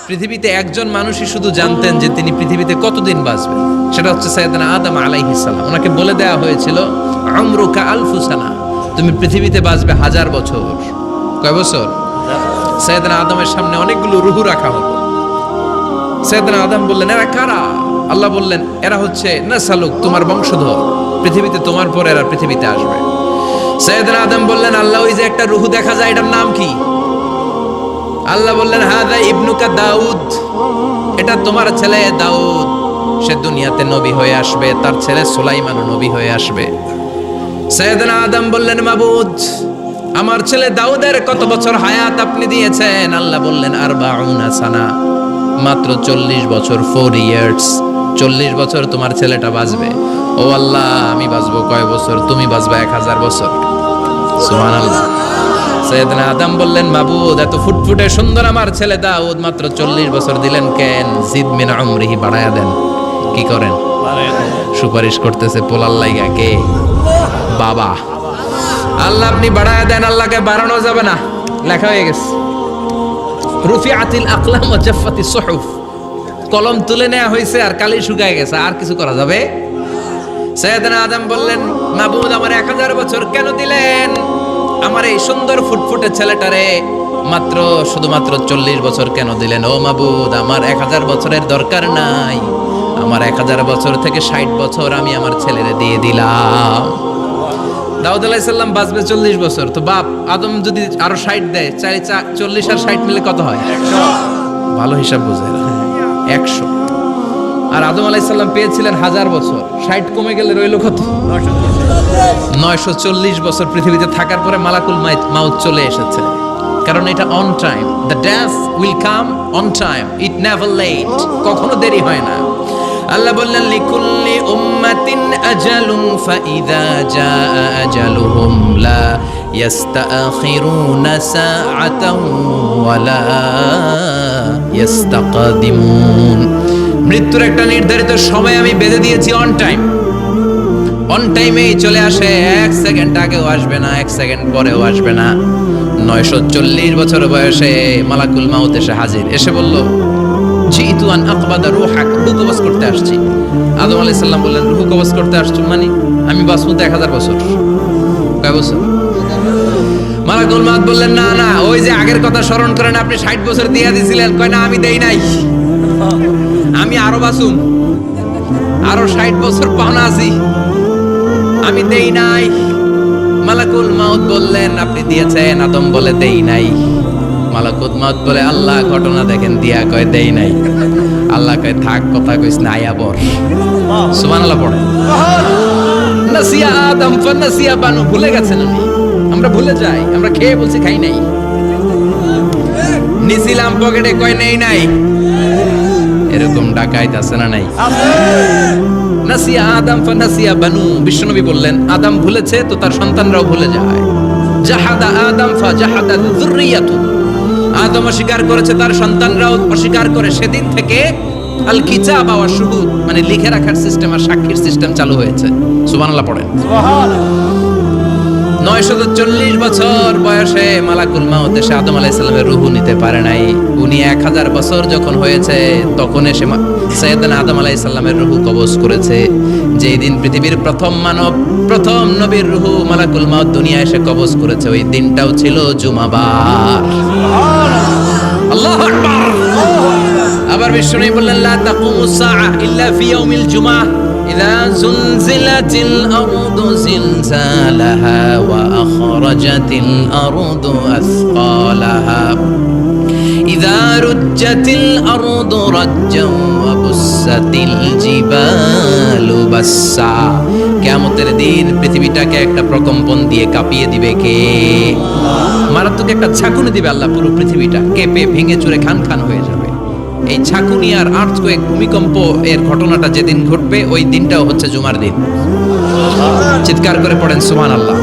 পৃথিবীতে একজন মানুষই শুধু জানতেন যে তিনি পৃথিবীতে কতদিন বাঁচবেন, সেটা হচ্ছে সাইয়েদনা আদম আলাইহিস সালাম। ওনাকে বলে দেওয়া হয়েছিল উমরুকা আলফু সানা, তুমি পৃথিবীতে বাঁচবে 1000 বছর। কয় বছর? সাইয়েদনা আদমের সামনে অনেকগুলো রুহু রাখা হলো। সাইয়েদনা আদম বললেন, এরা কারা? আল্লাহ বললেন, এরা হচ্ছে নাসালুক, তোমার বংশধর, পৃথিবীতে তোমার পরে এরা পৃথিবীতে আসবে। সাইয়েদনা আদম বললেন, আল্লাহ ওই যে একটা রুহু দেখা যায়, এটার নাম কি? আল্লাহ বললেন, হাদা ইবনুকা দাউদ, এটা তোমার ছেলে দাউদ, সে দুনিয়াতে নবী হয়ে আসবে, তার ছেলে সুলাইমানও নবী হয়ে আসবে। সাইয়েদনা আদম বললেন, মাবুদ, আমার ছেলে দাউদের কত বছর হায়াত আপনি দিয়েছেন? আল্লাহ বললেন, 40 সানা, মাত্র 40 বছর, 4 ইয়ার্স, 40 বছর তোমার ছেলেটা বাঁচবে। ও আল্লাহ, আমি বাঁচবো কয় বছর? তুমি বাঁচবে 1000 বছর। সুবহানাল্লাহ। সাইয়েদনা আদম বললেন, মাবুদ, এত ফুটফুটে সুন্দর আমার ছেলে দাউদ, মাত্র 40 বছর দিলেন কেন? জিদ মিন উমরিহি, বাড়ায়া দেন। কি করেন? সুপারিশ করতেছে পোলার লাইগা কে? বাবা। আল্লাহ আপনি বাড়ায়া দেন। আল্লাহকে বাড়ানো যাবে না, লেখা হয়ে গেছে। রুফিআতিল আকলাম ওয়া জাফফাতিস সুহুফ, কলম তুলে নেওয়া হয়েছে আর কালি শুকায় গেছে, আর কিছু করা যাবে? সাইয়েদনা আদম বললেন, মাবুদ, আমার 1000 বছর কেন দিলেন? আমার এই সুন্দর ফুটফুটে ছেলেটারে মাত্র শুধুমাত্র 40 বছর কেন দিলেন? ও মাবুদ, আমার 1000 বছরের দরকার নাই, আমার 1000 বছর থেকে 60 বছর আমি আমার ছেলেরে দিয়ে দিলাম। দাউদ আলাইহিস সালাম বাঁচবে 40 বছর, তো বাপ আদম যদি আরো 60 দেয়, 40 আর 60 মিলে কত হয়? 100। ভালো হিসাব বুঝেন, 100। আর আদম আলাইহিস সালাম পেয়েছিলেন 1000 বছর, 60 কমে গেলে রইল কত? 940 বছর পৃথিবীতে থাকার পরে মালাকুল মাউত চলে এসেছে। কারণ এটা on time, the death will come on time, it never late, কখনো দেরি হয় না। আল্লাহ বললেন, লিকুল্লি উম্মাতিন আজালুন ফাইযা জাআ আজালুহুম লা ইস্তাখিরুনা সাআতান ওয়া লা ইস্তাকদিমুন। মৃত্যুর একটা নির্ধারিত সময় আমি বেঁধে দিয়েছি, অন টাইম, অন টাইমেই চলে আসে, 1 সেকেন্ড আগেও আসবে না, 1 সেকেন্ড পরেও আসবে না। 940 বছর বয়সে মালাকুল মাউত এসে হাজির, এসে বলল, জিতু আন আকবাদা রূহাক, রূহ কবজ করতে আসছি। আদম আলাইহিস সালাম বললেন, রূহ কবজ করতে আসছো মানে? আমি বাঁচবো তো 1000 বছর। কয় বছর? মালাকুল মাউত বললেন, না না, ওই যে আগের কথা স্মরণ করেন, আপনি 60 বছর দিয়ে দিয়েছিলেন। কয় না, আমি দেই নাই, আমি আরো বাঁচুম, আরো 60 বছর পাওনা আছি, আমি দেই নাই। মালাকুল মাউত বললেন, আপনি দিয়েছেন? আদম বলে, দেই নাই। মালাকুল মাউত বলে, আল্লাহ ঘটনা দেখেন দিয়া। কয়, দেই নাই। আল্লাহ কয়, থাক, কথা কইস না, আয়া বর। সুবহানাল্লাহ পড়ে। নাসিয়া আদম ফানাসিয়া বানু, ভুলে গেছেন উনি। আমরা ভুলে যাই, আমরা খেয়ে বলছি খাই নাই, নিছিলাম পকেটে, কয় নেই নাই। এরকম ডাকাইত আছে না নাই? নাসিয়া আদম ফানাসিয়া বানু, বিশ্বনবী বললেন, আদম ভুলেছে তো তার সন্তানরাও ভুলে যায়। জাহাদা আদম ফাজাহাদা যুররিয়াতু, আদম অস্বীকার করেছে, তার সন্তানরাও অস্বীকার করে। সেদিন থেকে আল কিতাব ওয়া শুহুদ, মানে লিখে রাখার সিস্টেম আর সাক্ষীর সিস্টেম চালু হয়েছে। সুবহানাল্লাহ পড়েন। সুবহানাল্লাহ। 940 বছর বয়সে মালাকুল মাউত এসে আদম আলাইহিস সালামের রূহ নিতে পারে নাই। উনি 1000 বছর যখন হয়েছে তখন এসে সাইয়েদনা আদম আলাইহিস সালামের রূহ কবজ করেছে। যেই দিন পৃথিবীর প্রথম মানব, প্রথম নবীর রূহ মালাকুল মাউত দুনিয়া এসে কবজ করেছে, ওই দিনটাও ছিল জুমাবার। সুবহানাল্লাহ, আল্লাহু আকবার। আবার বিশ্বনবী বললেন, লা তাকুমুস সাআ ইল্লা ফি ইয়াউমিল জুমআহ ইযা যুলজিলাতিল আরদু জিলজালাহা ওয়া আখরাজাতিল আরদু আসকালাহা ইযা রুজ্জাতিল আরদু রাজ্জাও ওয়া বুসাতিল জিবালু বাসসা। কিয়ামতের দিন পৃথিবীটাকে একটা প্রকম্পন দিয়ে কাঁপিয়ে দিবে কে? মারাত্মক একটা ঝাঁকুনি দিবে আল্লাহ, পুরো পৃথিবীটা কেঁপে ভেঙে চুরে খান খান হয়ে যাবে। এই ঝাঁকুনি আর আর্থকোয়েক, ভূমিকম্প এর ঘটনাটা যেদিন ঘটবে ওই দিনটাও হচ্ছে জুমার দিন। চিৎকার করে পড়েন সুবহানাল্লাহ।